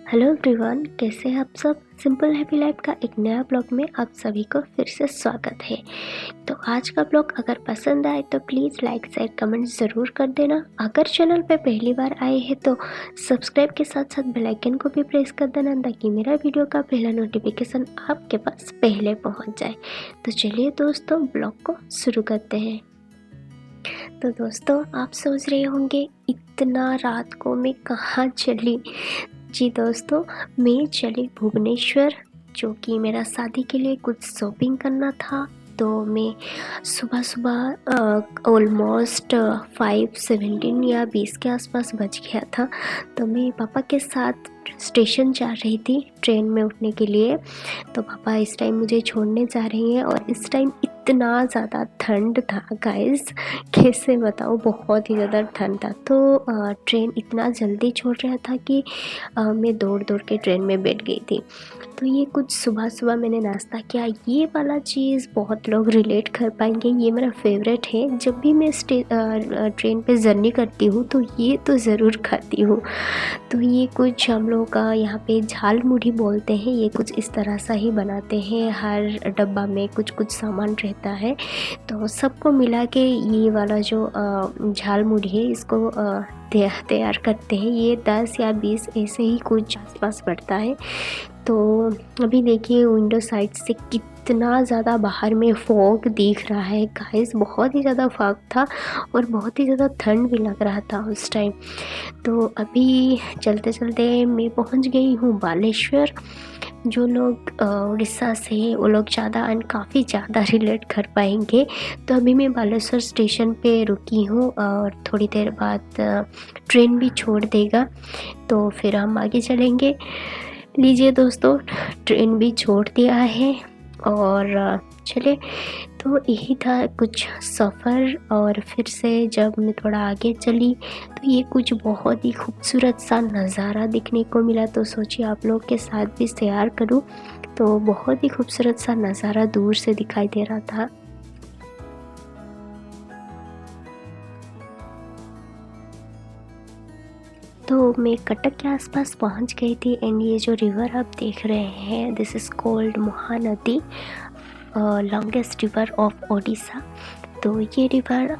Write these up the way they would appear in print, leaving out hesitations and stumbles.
Hello everyone, कैसे हैं आप सब। सिंपल हैप्पी लाइफ का एक नया ब्लॉग में आप सभी को फिर से स्वागत है। तो आज का ब्लॉग अगर पसंद आए तो प्लीज़ लाइक शेयर कमेंट ज़रूर कर देना। अगर चैनल पे पहली बार आए हैं तो सब्सक्राइब के साथ साथ बेल आइकन को भी प्रेस कर देना ताकि मेरा वीडियो का पहला नोटिफिकेशन आपके पास पहले पहुँच जाए। तो चलिए दोस्तों, ब्लॉग को शुरू करते हैं। तो दोस्तों, आप सोच रहे होंगे इतना रात को मैं कहाँ चली। जी दोस्तों, मैं चली भुवनेश्वर, जो कि मेरा शादी के लिए कुछ शॉपिंग करना था। तो मैं सुबह सुबह ऑलमोस्ट 5:17 या 20 के आसपास बज गया था। तो मैं पापा के साथ स्टेशन जा रही थी ट्रेन में उठने के लिए। तो पापा इस टाइम मुझे छोड़ने जा रही हैं और इस टाइम इतना ज़्यादा ठंड था गाइस, कैसे बताऊँ, बहुत ही ज़्यादा ठंड था। तो ट्रेन इतना जल्दी छोड़ रहा था कि मैं दौड़ दौड़ के ट्रेन में बैठ गई थी। तो ये कुछ सुबह सुबह मैंने नाश्ता किया। ये वाला चीज़ बहुत लोग रिलेट कर पाएंगे, ये मेरा फेवरेट है। जब भी मैं ट्रेन पे जर्नी करती हूँ तो ये तो ज़रूर खाती हूँ। तो ये कुछ हम लोग का यहाँ पे झाल मुढ़ी बोलते हैं। ये कुछ इस तरह सा ही बनाते हैं, हर डब्बा में कुछ कुछ सामान रहता है। तो सबको मिला के ये वाला जो झाल मुढ़ी है, इसको तैयार करते हैं। ये 10 या 20 ऐसे ही कुछ आसपास पड़ता है। तो अभी देखिए विंडो साइड से कितना ज़्यादा बाहर में फॉग दिख रहा है गाइस, बहुत ही ज़्यादा फॉग था और बहुत ही ज़्यादा ठंड भी लग रहा था उस टाइम। तो अभी चलते चलते मैं पहुंच गई हूँ बालेश्वर। जो लोग उड़ीसा से हैं वो लोग ज़्यादा एंड काफ़ी ज़्यादा रिलेट कर पाएंगे। तो अभी मैं बालेश्वर स्टेशन पे रुकी हूँ और थोड़ी देर बाद ट्रेन भी छोड़ देगा, तो फिर हम आगे चलेंगे। लीजिए दोस्तों, ट्रेन भी छोड़ दिया है और चले। तो यही था कुछ सफ़र। और फिर से जब मैं थोड़ा आगे चली तो ये कुछ बहुत ही खूबसूरत सा नज़ारा दिखने को मिला। तो सोचिए आप लोग के साथ भी शेयर करूं। तो बहुत ही खूबसूरत सा नज़ारा दूर से दिखाई दे रहा था। तो मैं कटक के आसपास पहुंच गई थी एंड ये जो रिवर आप देख रहे हैं, this is called Mahanadi, longest river of Odisha. तो ये रिवर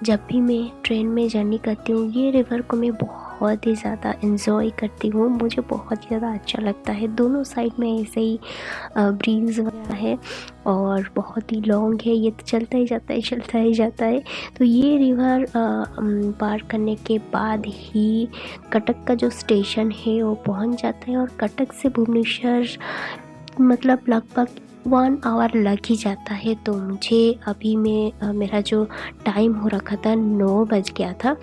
जब भी मैं ट्रेन में जर्नी करती हूँ, ये रिवर को मैं बहुत ही ज़्यादा इन्जॉय करती हूँ। मुझे बहुत ही ज़्यादा अच्छा लगता है। दोनों साइड में ऐसे ही ब्रिज वगैरह है और बहुत ही लॉन्ग है, ये तो चलता ही जाता है चलता ही जाता है। तो ये रिवर पार करने के बाद ही कटक का जो स्टेशन है वो पहुँच जाता है। और कटक से भुवनेश्वर मतलब लगभग 1 आवर लग ही जाता है। तो मुझे अभी मेरा जो टाइम हो रखा था 9 बज गया था।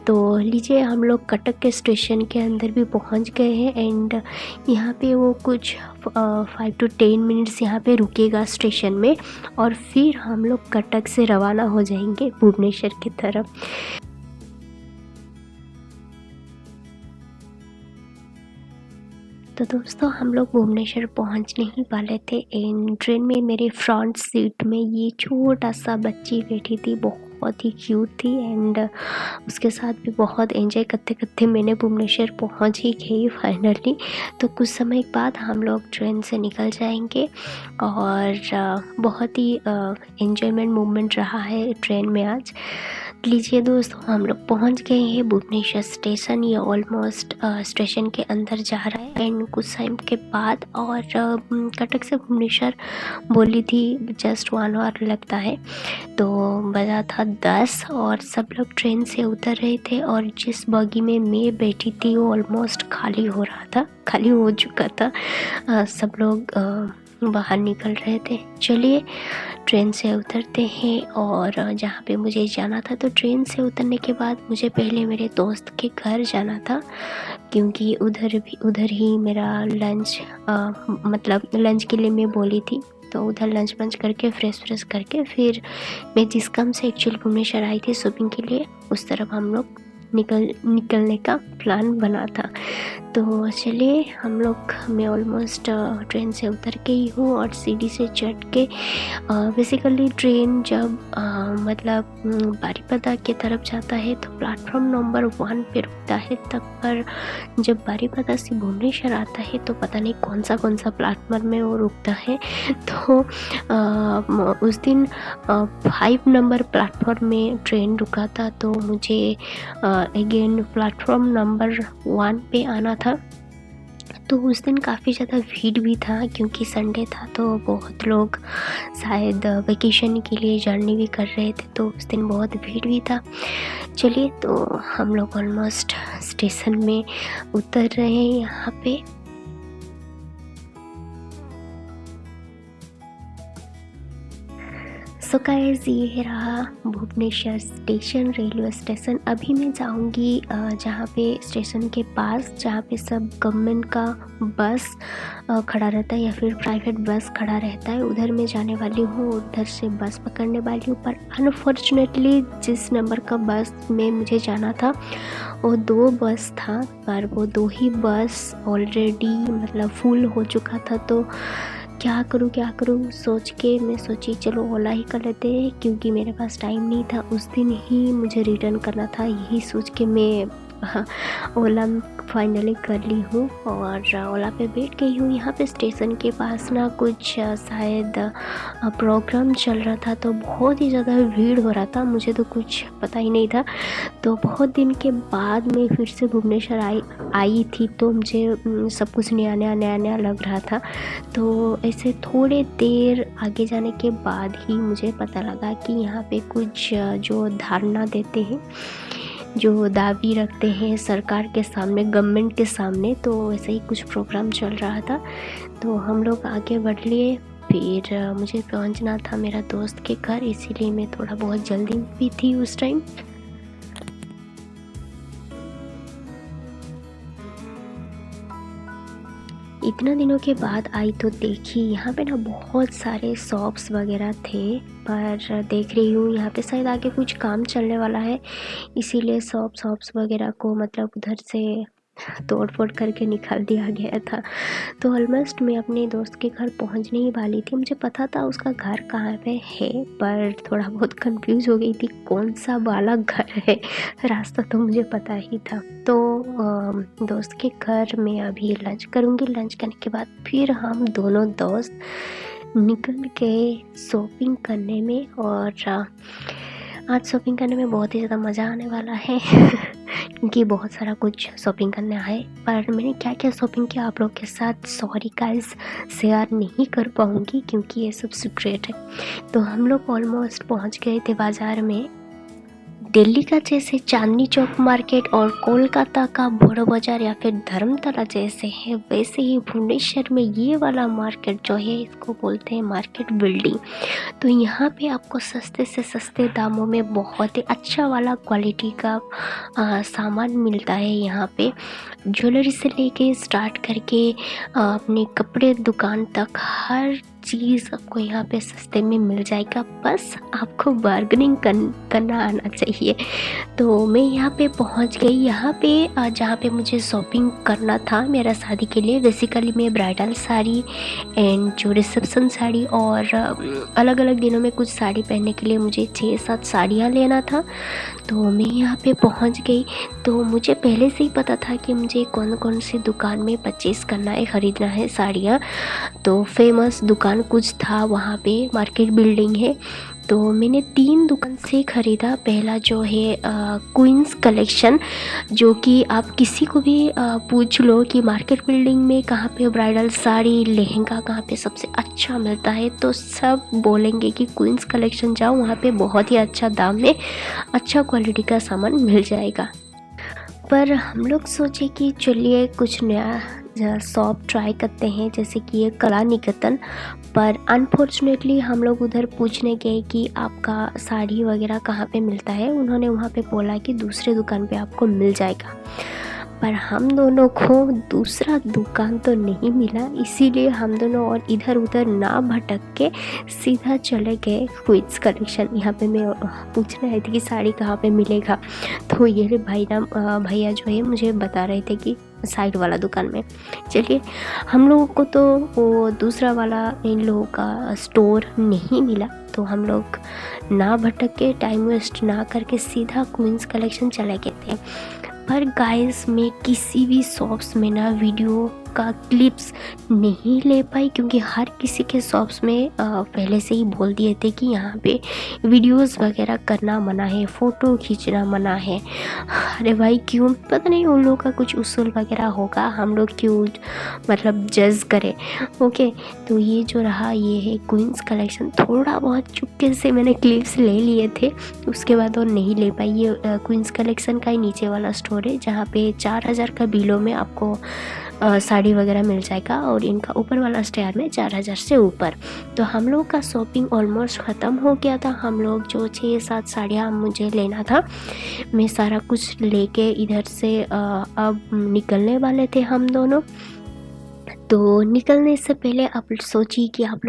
तो लीजिए, हम लोग कटक के स्टेशन के अंदर भी पहुंच गए हैं एंड यहाँ पे वो कुछ 5 to 10 मिनट्स यहाँ पे रुकेगा स्टेशन में और फिर हम लोग कटक से रवाना हो जाएंगे भुवनेश्वर की तरफ। तो दोस्तों, हम लोग भुवनेश्वर पहुंचने ही वाले थे एंड ट्रेन में मेरे फ्रंट सीट में ये छोटा सा बच्ची बैठी थी, बहुत ही क्यूट थी एंड उसके साथ भी बहुत एंजॉय करते करते मैंने भुवनेश्वर पहुंच ही गई फाइनली। तो कुछ समय बाद हम लोग ट्रेन से निकल जाएंगे और बहुत ही एंजॉयमेंट मोमेंट रहा है ट्रेन में आज। लीजिए दोस्तों, हम लोग पहुंच गए हैं भुवनेश्वर स्टेशन। ये ऑलमोस्ट स्टेशन के अंदर जा रहा है एंड कुछ टाइम के बाद और कटक से भुवनेश्वर बोली थी जस्ट 1 आवर लगता है। तो बजा था 10 और सब लोग ट्रेन से उतर रहे थे और जिस बगी में मैं बैठी थी वो ऑलमोस्ट खाली हो रहा था, खाली हो चुका था। सब लोग बाहर निकल रहे थे। चलिए ट्रेन से उतरते हैं और जहाँ पे मुझे जाना था। तो ट्रेन से उतरने के बाद मुझे पहले मेरे दोस्त के घर जाना था, क्योंकि उधर ही मेरा लंच मतलब लंच के लिए मैं बोली थी। तो उधर लंच वंच करके फ्रेश करके फिर मैं जिस काम से एक्चुअली भुवनेश्वर आई थी शॉपिंग के लिए, उस तरफ हम लोग निकलने का प्लान बना था। तो चलिए मैं ऑलमोस्ट ट्रेन से उतर गई हूँ और सीढ़ी से चढ़ के बेसिकली ट्रेन जब बारीपदा की तरफ जाता है तो प्लेटफॉर्म नंबर 1 पे रुकता है तब, पर जब बारीपदा से भुवनेश्वर आता है तो पता नहीं कौन सा प्लेटफॉर्म में वो रुकता है। तो उस दिन 5 नंबर प्लेटफॉर्म में ट्रेन रुका था, तो मुझे अगेन प्लेटफॉर्म नंबर 1 पे आना था। तो उस दिन काफ़ी ज़्यादा भीड़ भी था क्योंकि संडे था, तो बहुत लोग शायद वेकेशन के लिए जर्नी भी कर रहे थे, तो उस दिन बहुत भीड़ भी था। चलिए, तो हम लोग ऑलमोस्ट स्टेशन में उतर रहे हैं यहाँ पे। सो गाइस, ये रहा भुवनेश्वर स्टेशन, रेलवे स्टेशन। अभी मैं जाऊंगी जहाँ पे स्टेशन के पास, जहाँ पे सब गवर्नमेंट का बस खड़ा रहता है या फिर प्राइवेट बस खड़ा रहता है, उधर मैं जाने वाली हूँ, उधर से बस पकड़ने वाली हूँ। पर अनफॉर्चुनेटली जिस नंबर का बस में मुझे जाना था वो 2 बस था, पर वो 2 ही बस ऑलरेडी फुल हो चुका था। तो क्या करूँ सोच के मैं सोची चलो ओला ही कर लेते हैं, क्योंकि मेरे पास टाइम नहीं था, उस दिन ही मुझे रिटर्न करना था। यही सोच के मैं ओला फाइनली कर ली हूँ और ओला पे बैठ गई हूँ। यहाँ पे स्टेशन के पास ना कुछ शायद प्रोग्राम चल रहा था, तो बहुत ही ज़्यादा भीड़ हो रहा था, मुझे तो कुछ पता ही नहीं था। तो बहुत दिन के बाद मैं फिर से भुवनेश्वर आई थी, तो मुझे सब कुछ नया लग रहा था। तो ऐसे थोड़े देर आगे जाने के बाद ही मुझे पता लगा कि यहाँ पे कुछ जो धारणा देते हैं, जो दावी रखते हैं सरकार के सामने, गवर्नमेंट के सामने, तो ऐसे ही कुछ प्रोग्राम चल रहा था। तो हम लोग आगे बढ़ लिए। फिर मुझे पहुंचना था मेरा दोस्त के घर, इसीलिए मैं थोड़ा बहुत जल्दी भी थी उस टाइम। इतना दिनों के बाद आई तो देखी यहाँ पे ना बहुत सारे शॉप्स वगैरह थे, पर देख रही हूँ यहाँ पे शायद आगे कुछ काम चलने वाला है, इसीलिए शॉप्स वगैरह को उधर से तोड़ फोड़ करके निकाल दिया गया था। तो ऑलमोस्ट मैं अपने दोस्त के घर पहुंचने ही वाली थी। मुझे पता था उसका घर कहाँ पे है, पर थोड़ा बहुत कंफ्यूज हो गई थी कौन सा वाला घर है, रास्ता तो मुझे पता ही था। तो दोस्त के घर में अभी लंच करूँगी, लंच करने के बाद फिर हम दोनों दोस्त निकल गए शॉपिंग करने में। और आज शॉपिंग करने में बहुत ही ज़्यादा मज़ा आने वाला है क्योंकि बहुत सारा कुछ शॉपिंग करना है। पर मैंने क्या क्या शॉपिंग किया आप लोग के साथ सॉरी गाइस शेयर नहीं कर पाऊँगी, क्योंकि ये सब सीक्रेट है। तो हम लोग ऑलमोस्ट पहुँच गए थे बाज़ार में। दिल्ली का जैसे चांदनी चौक मार्केट और कोलकाता का बड़ा बाजार या फिर धर्मतला जैसे है, वैसे ही भुवनेश्वर में ये वाला मार्केट जो है इसको बोलते हैं मार्केट बिल्डिंग। तो यहाँ पे आपको सस्ते से सस्ते दामों में बहुत ही अच्छा वाला क्वालिटी का सामान मिलता है। यहाँ पे ज्वेलरी से लेके स्टार्ट करके अपने कपड़े दुकान तक हर चीज़ आपको यहाँ पे सस्ते में मिल जाएगा, बस आपको बार्गेनिंग करना आना चाहिए। तो मैं यहाँ पे पहुँच गई। यहाँ पे जहाँ पे मुझे शॉपिंग करना था मेरा शादी के लिए, बेसिकली मैं ब्राइडल साड़ी एंड जो रिसेप्शन साड़ी और अलग अलग दिनों में कुछ साड़ी पहनने के लिए मुझे 6-7 साड़ियाँ लेना था। तो मैं यहाँ पे पहुँच गई। तो मुझे पहले से ही पता था कि मुझे कौन कौन सी दुकान में परचेज़ करना है, ख़रीदना है साड़ियाँ। तो फेमस दुकान कुछ था वहाँ पे, मार्केट बिल्डिंग है। तो मैंने 3 दुकान से ख़रीदा। पहला जो है क्वींस कलेक्शन, जो कि आप किसी को भी पूछ लो कि मार्केट बिल्डिंग में कहाँ पे ब्राइडल साड़ी लहंगा कहाँ पे सबसे अच्छा मिलता है, तो सब बोलेंगे कि क्वींस कलेक्शन जाओ, वहाँ पे बहुत ही अच्छा दाम में अच्छा क्वालिटी का सामान मिल जाएगा। पर हम लोग सोचे कि चलिए कुछ नया शॉप ट्राई करते हैं, जैसे कि ये कला निकेतन। पर अनफॉर्चुनेटली हम लोग उधर पूछने गए कि आपका साड़ी वगैरह कहाँ पे मिलता है, उन्होंने वहाँ पे बोला कि दूसरे दुकान पे आपको मिल जाएगा। पर हम दोनों को दूसरा दुकान तो नहीं मिला, इसीलिए हम दोनों और इधर उधर ना भटक के सीधा चले गए क्वींस कलेक्शन। यहाँ पे मैं पूछने आई थी कि साड़ी कहाँ पे मिलेगा, तो ये भैया जो है मुझे बता रहे थे कि साइड वाला दुकान में। चलिए, हम लोगों को तो वो दूसरा वाला इन लोगों का स्टोर नहीं मिला, तो हम लोग ना भटक के टाइम वेस्ट ना करके सीधा क्वींस कलेक्शन चले गए थे। पर गाइस, मैं किसी भी शॉप्स में ना वीडियो का क्लिप्स नहीं ले पाई, क्योंकि हर किसी के शॉप्स में पहले से ही बोल दिए थे कि यहाँ पे वीडियोस वगैरह करना मना है, फ़ोटो खींचना मना है। अरे भाई, क्यों, पता नहीं उन लोगों का कुछ उसूल वगैरह होगा, हम लोग क्यों मतलब जज करें। ओके, तो ये जो रहा ये है क्वींस कलेक्शन। थोड़ा बहुत चुपके से मैंने क्लिप्स ले लिए थे, उसके बाद और नहीं ले पाई। ये क्वींस कलेक्शन का ही नीचे वाला स्टोर है, जहाँ पे 4000 का बिलो में आपको साड़ी वगैरह मिल जाएगा, और इनका ऊपर वाला स्टेयर में 4000 से ऊपर। तो हम लोग का शॉपिंग ऑलमोस्ट ख़त्म हो गया था। हम लोग जो 6-7 साड़ियाँ मुझे लेना था, मैं सारा कुछ लेके इधर से अब निकलने वाले थे हम दोनों। तो निकलने से पहले आप सोचिए कि आप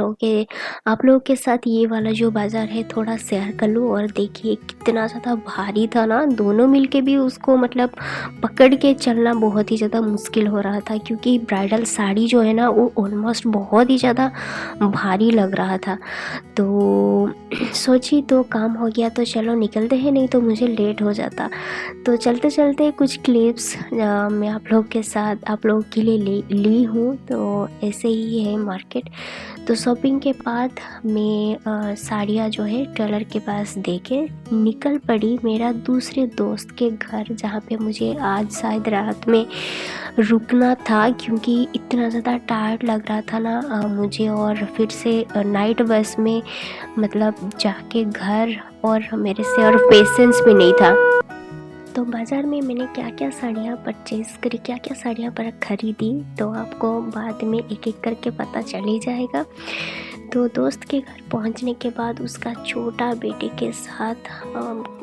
लोगों के साथ ये वाला जो बाज़ार है थोड़ा शेयर कर लूँ। और देखिए कितना ज़्यादा भारी था ना, दोनों मिलके भी उसको मतलब पकड़ के चलना बहुत ही ज़्यादा मुश्किल हो रहा था, क्योंकि ब्राइडल साड़ी जो है ना वो ऑलमोस्ट बहुत ही ज़्यादा भारी लग रहा था। तो सोची तो काम हो गया, तो चलो निकलते हैं, नहीं तो मुझे लेट हो जाता। तो चलते चलते कुछ क्लिप्स मैं आप लोग के साथ आप लोगों के लिए ली हूँ। तो ऐसे ही है मार्केट। तो शॉपिंग के बाद मैं साड़ियाँ जो है टेलर के पास देके निकल पड़ी मेरा दूसरे दोस्त के घर, जहाँ पे मुझे आज शायद रात में रुकना था, क्योंकि इतना ज़्यादा टायर्ड लग रहा था ना मुझे, और फिर से नाइट बस में मतलब जाके घर, और मेरे से और पेशेंस भी नहीं था। तो बाज़ार में मैंने क्या क्या साड़ियाँ परचेज़ करी, क्या क्या साड़ियाँ पर खरीदी, तो आपको बाद में एक एक करके पता चल ही जाएगा। तो दोस्त के घर पहुंचने के बाद उसका छोटा बेटे के साथ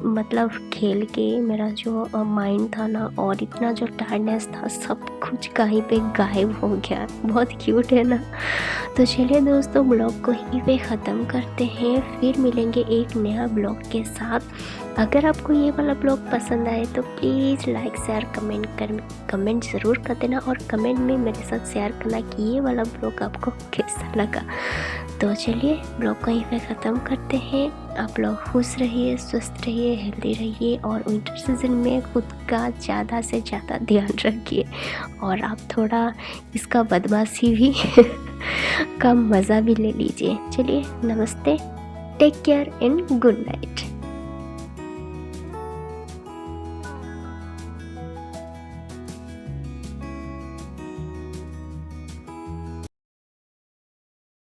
मतलब खेल के मेरा जो माइंड था ना, और इतना जो टायर्डनेस था, सब कुछ कहीं पे गायब हो गया। बहुत क्यूट है ना। तो चलिए दोस्तों, ब्लॉग को यहीं पे ख़त्म करते हैं, फिर मिलेंगे एक नया ब्लॉग के साथ। अगर आपको ये वाला ब्लॉग पसंद आए तो प्लीज़ लाइक शेयर कमेंट ज़रूर कर देना, और कमेंट में मेरे साथ शेयर करना कि ये वाला ब्लॉग आपको कैसा लगा। तो चलिए ब्लॉग को यहीं पे ख़त्म करते हैं। आप लोग खुश रहिए, स्वस्थ रहिए, हेल्दी रहिए, और विंटर सीजन में खुद का ज़्यादा से ज़्यादा ध्यान रखिए, और आप थोड़ा इसका बदमाशी भी का मज़ा भी ले लीजिए। चलिए, नमस्ते, take care and good night.